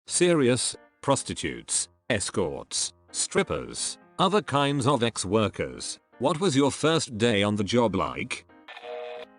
Serious, prostitutes, escorts, strippers, other kinds of ex-workers. What was your first day on the job like?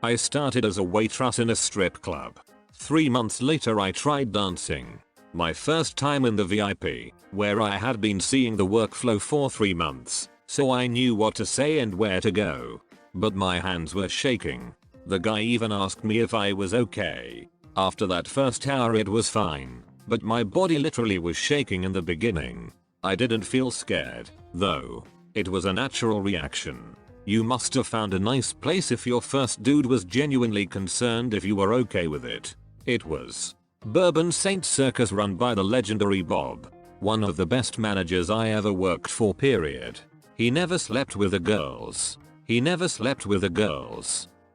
I started as a waitress in a strip club. 3 months later I tried dancing. My first time in the VIP, where I had been seeing the workflow for 3 months, so I knew what to say and where to go. But my hands were shaking. The guy even asked me if I was okay. After that first hour it was fine, but my body literally was shaking in the beginning. I didn't feel scared, though. It was a natural reaction. You must have found a nice place if your first dude was genuinely concerned if you were okay with it. It was Bourbon Saint Circus, run by the legendary Bob. One of the best managers I ever worked for, period. He never slept with the girls.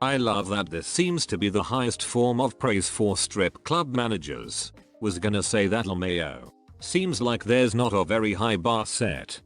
I love that this seems to be the highest form of praise for strip club managers. Was gonna say that LMAO. Seems like there's not a very high bar set.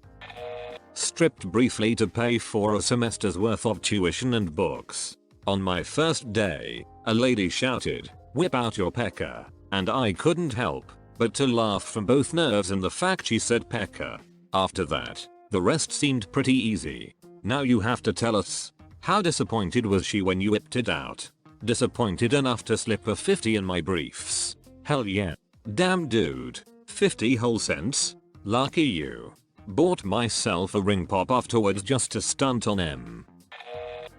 Stripped briefly to pay for a semester's worth of tuition and books. On my first day, a lady shouted, "Whip out your pecker," and I couldn't help but to laugh from both nerves and the fact she said pecker. After that, the rest seemed pretty easy. Now you have to tell us, how disappointed was she when you whipped it out? Disappointed enough to slip a 50 in my briefs? Hell yeah. Damn dude, 50 whole cents? Lucky you. Bought myself a ring pop afterwards just to stunt on M.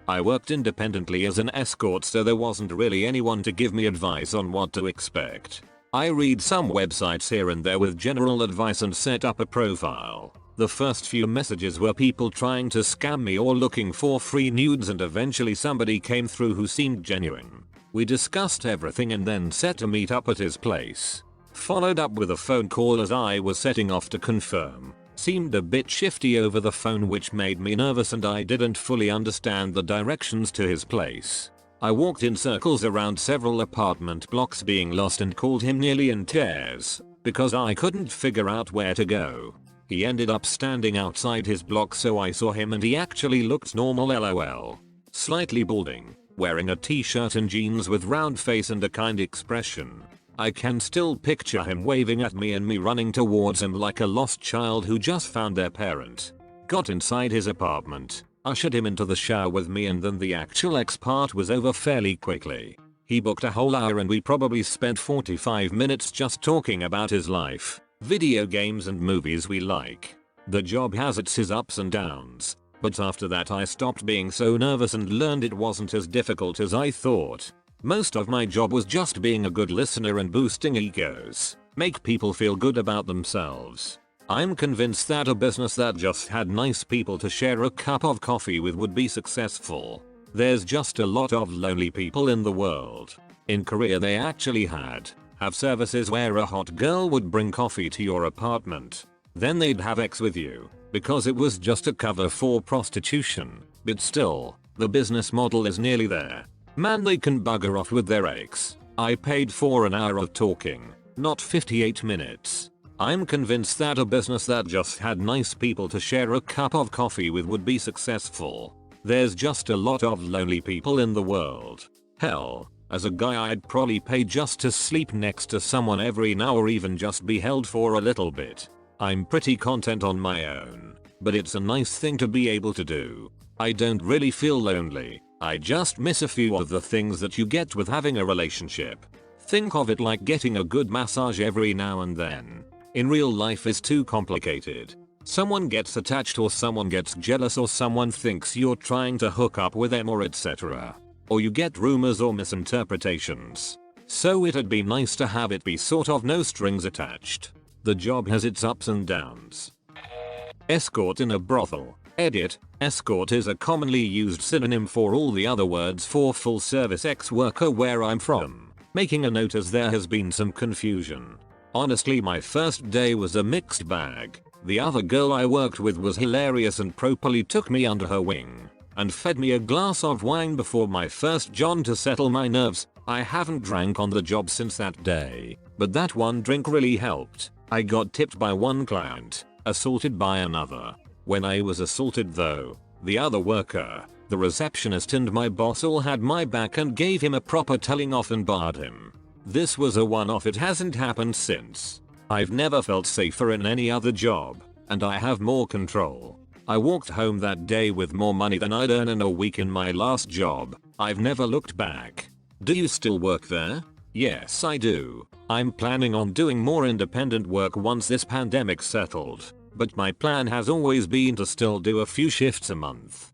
I worked independently as an escort, so there wasn't really anyone to give me advice on what to expect. I read some websites here and there with general advice and set up a profile. The first few messages were people trying to scam me or looking for free nudes, and eventually somebody came through who seemed genuine. We discussed everything and then set to meet up at his place. Followed up with a phone call as I was setting off to confirm. Seemed a bit shifty over the phone, which made me nervous, and I didn't fully understand the directions to his place. I walked in circles around several apartment blocks being lost and called him nearly in tears because I couldn't figure out where to go. He ended up standing outside his block, so I saw him and he actually looked normal, lol. Slightly balding, wearing a t-shirt and jeans with round face and a kind expression. I can still picture him waving at me and me running towards him like a lost child who just found their parent. Got inside his apartment, ushered him into the shower with me, and then the actual X part was over fairly quickly. He booked a whole hour and we probably spent 45 minutes just talking about his life, video games and movies we like. The job has its ups and downs, but after that I stopped being so nervous and learned it wasn't as difficult as I thought. Most of my job was just being a good listener and boosting egos, make people feel good about themselves. I'm convinced that a business that just had nice people to share a cup of coffee with would be successful. There's just a lot of lonely people in the world. In Korea they actually have services where a hot girl would bring coffee to your apartment. Then they'd have sex with you, because it was just a cover for prostitution. But still, the business model is nearly there. Man, they can bugger off with their ex. I paid for an hour of talking, not 58 minutes. I'm convinced that a business that just had nice people to share a cup of coffee with would be successful. There's just a lot of lonely people in the world. Hell, as a guy I'd probably pay just to sleep next to someone every now or even just be held for a little bit. I'm pretty content on my own, but it's a nice thing to be able to do. I don't really feel lonely. I just miss a few of the things that you get with having a relationship. Think of it like getting a good massage every now and then. In real life is too complicated. Someone gets attached or someone gets jealous or someone thinks you're trying to hook up with them or etc. Or you get rumors or misinterpretations. So it'd be nice to have it be sort of no strings attached. The job has its ups and downs. Escort in a brothel. Edit. Escort is a commonly used synonym for all the other words for full service ex-worker where I'm from. Making a note as there has been some confusion. Honestly, my first day was a mixed bag. The other girl I worked with was hilarious and properly took me under her wing and fed me a glass of wine before my first John to settle my nerves. I haven't drank on the job since that day, but that one drink really helped. I got tipped by one client, assaulted by another. When I was assaulted though, the other worker, the receptionist and my boss all had my back and gave him a proper telling off and barred him. This was a one-off, it hasn't happened since. I've never felt safer in any other job, and I have more control. I walked home that day with more money than I'd earn in a week in my last job. I've never looked back. Do you still work there? Yes, I do. I'm planning on doing more independent work once this pandemic's settled, but my plan has always been to still do a few shifts a month.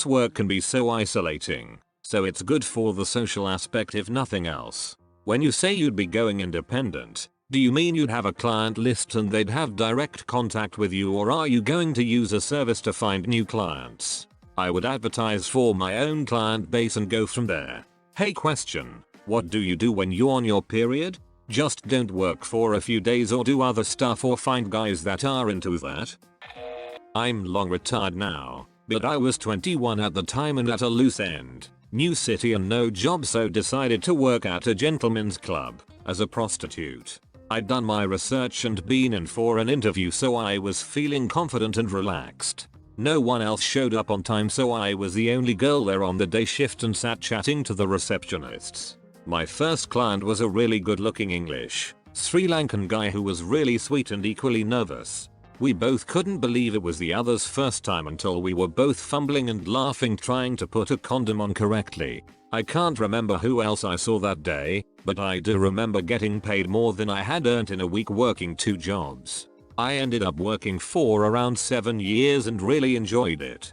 Work can be so isolating, so it's good for the social aspect if nothing else. When you say you'd be going independent, do you mean you'd have a client list and they'd have direct contact with you, or are you going to use a service to find new clients? I would advertise for my own client base and go from there. Hey, question. What do you do when you're on your period? Just don't work for a few days or do other stuff or find guys that are into that? I'm long retired now, but I was 21 at the time and at a loose end. New city and no job, so decided to work at a gentleman's club as a prostitute. I'd done my research and been in for an interview, so I was feeling confident and relaxed. No one else showed up on time, so I was the only girl there on the day shift and sat chatting to the receptionists. My first client was a really good looking English, Sri Lankan guy who was really sweet and equally nervous. We both couldn't believe it was the other's first time until we were both fumbling and laughing trying to put a condom on correctly. I can't remember who else I saw that day, but I do remember getting paid more than I had earned in a week working 2 jobs. I ended up working for around 7 years and really enjoyed it.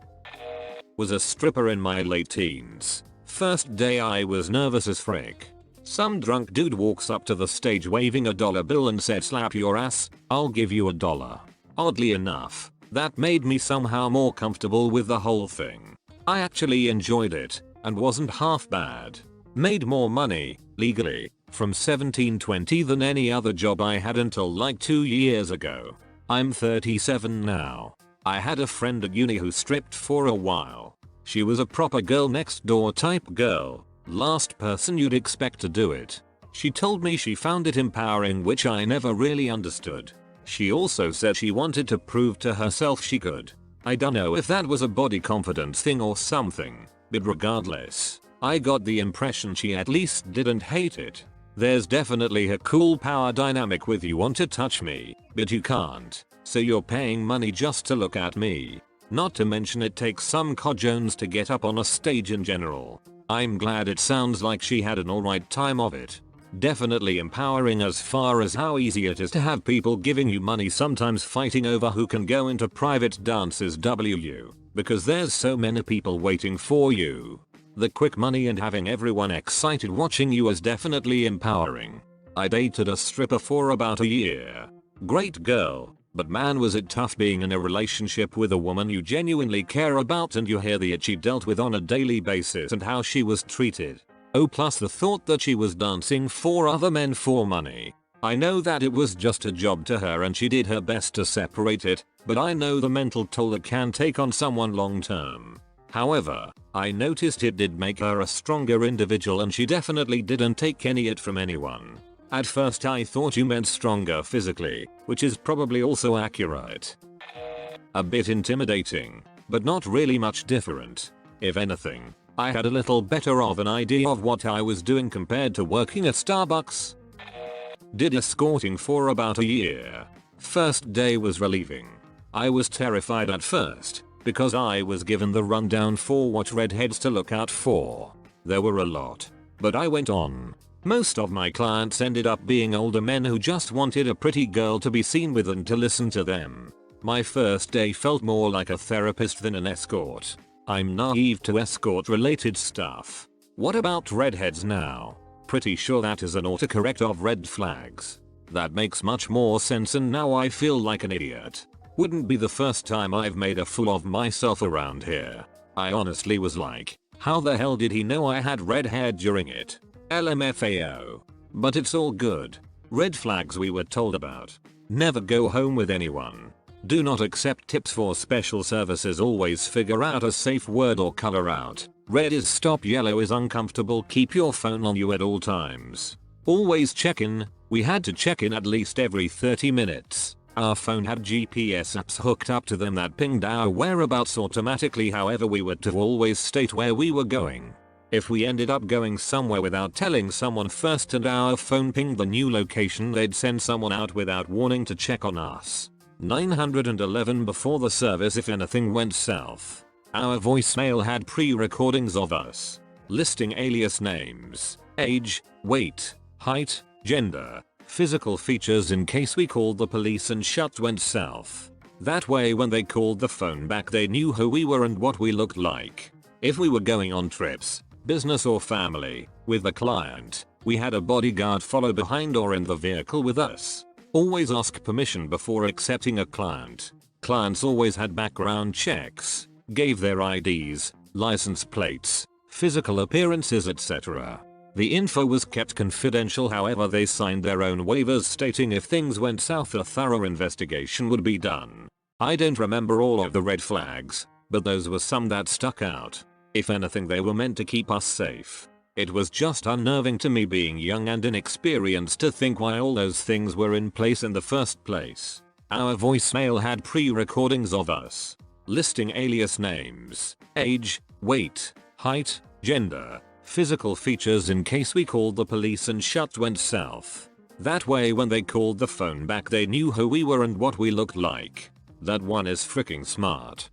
Was a stripper in my late teens. First day I was nervous as frick. Some drunk dude walks up to the stage waving a dollar bill and said, "Slap your ass, I'll give you $1." Oddly enough, that made me somehow more comfortable with the whole thing. I actually enjoyed it and wasn't half bad. Made more money, legally, from 1720 than any other job I had until like 2 years ago. I'm 37 now. I had a friend at uni who stripped for a while. She was a proper girl next door type girl. Last person you'd expect to do it. She told me she found it empowering, which I never really understood. She also said she wanted to prove to herself she could. I don't know if that was a body confidence thing or something, but regardless, I got the impression she at least didn't hate it. There's definitely a cool power dynamic with you want to touch me, but you can't, so you're paying money just to look at me. Not to mention it takes some cojones to get up on a stage in general. I'm glad it sounds like she had an alright time of it. Definitely empowering as far as how easy it is to have people giving you money, sometimes fighting over who can go into private dances because there's so many people waiting for you. The quick money and having everyone excited watching you is definitely empowering. I dated a stripper for about a year. Great girl, but man was it tough being in a relationship with a woman you genuinely care about and you hear the shit she dealt with on a daily basis and how she was treated. Oh, plus the thought that she was dancing for other men for money. I know that it was just a job to her and she did her best to separate it, but I know the mental toll it can take on someone long term. However, I noticed it did make her a stronger individual and she definitely didn't take any it from anyone. At first I thought you meant stronger physically, which is probably also accurate. A bit intimidating, but not really much different. If anything, I had a little better of an idea of what I was doing compared to working at Starbucks. Did escorting for about a year. First day was relieving. I was terrified at first, because I was given the rundown for what redheads to look out for. There were a lot, but I went on. Most of my clients ended up being older men who just wanted a pretty girl to be seen with and to listen to them. My first day felt more like a therapist than an escort. I'm naive to escort related stuff. What about redheads now? Pretty sure that is an autocorrect of red flags. That makes much more sense and now I feel like an idiot. Wouldn't be the first time I've made a fool of myself around here. I honestly was like, how the hell did he know I had red hair during it? LMFAO. But it's all good. Red flags we were told about. Never go home with anyone. Do not accept tips for special services. Always figure out a safe word or color out. Red is stop, yellow is uncomfortable. Keep your phone on you at all times. Always check in. We had to check in at least every 30 minutes. Our phone had GPS apps hooked up to them that pinged our whereabouts automatically. However, we were to always state where we were going. If we ended up going somewhere without telling someone first and our phone pinged the new location, they'd send someone out without warning to check on us. 911 before the service if anything went south. Our voicemail had pre-recordings of us listing alias names, age, weight, height, gender, physical features in case we called the police and shit went south. That way when they called the phone back they knew who we were and what we looked like. If we were going on trips, business or family, with the client, we had a bodyguard follow behind or in the vehicle with us. Always ask permission before accepting a client. Clients always had background checks, gave their IDs, license plates, physical appearances etc. The info was kept confidential, however they signed their own waivers stating if things went south a thorough investigation would be done. I don't remember all of the red flags, but those were some that stuck out. If anything they were meant to keep us safe. It was just unnerving to me being young and inexperienced to think why all those things were in place in the first place. Our voicemail had pre-recordings of us listing alias names, age, weight, height, gender, physical features in case we called the police and shit went south. That way when they called the phone back they knew who we were and what we looked like. That one is freaking smart.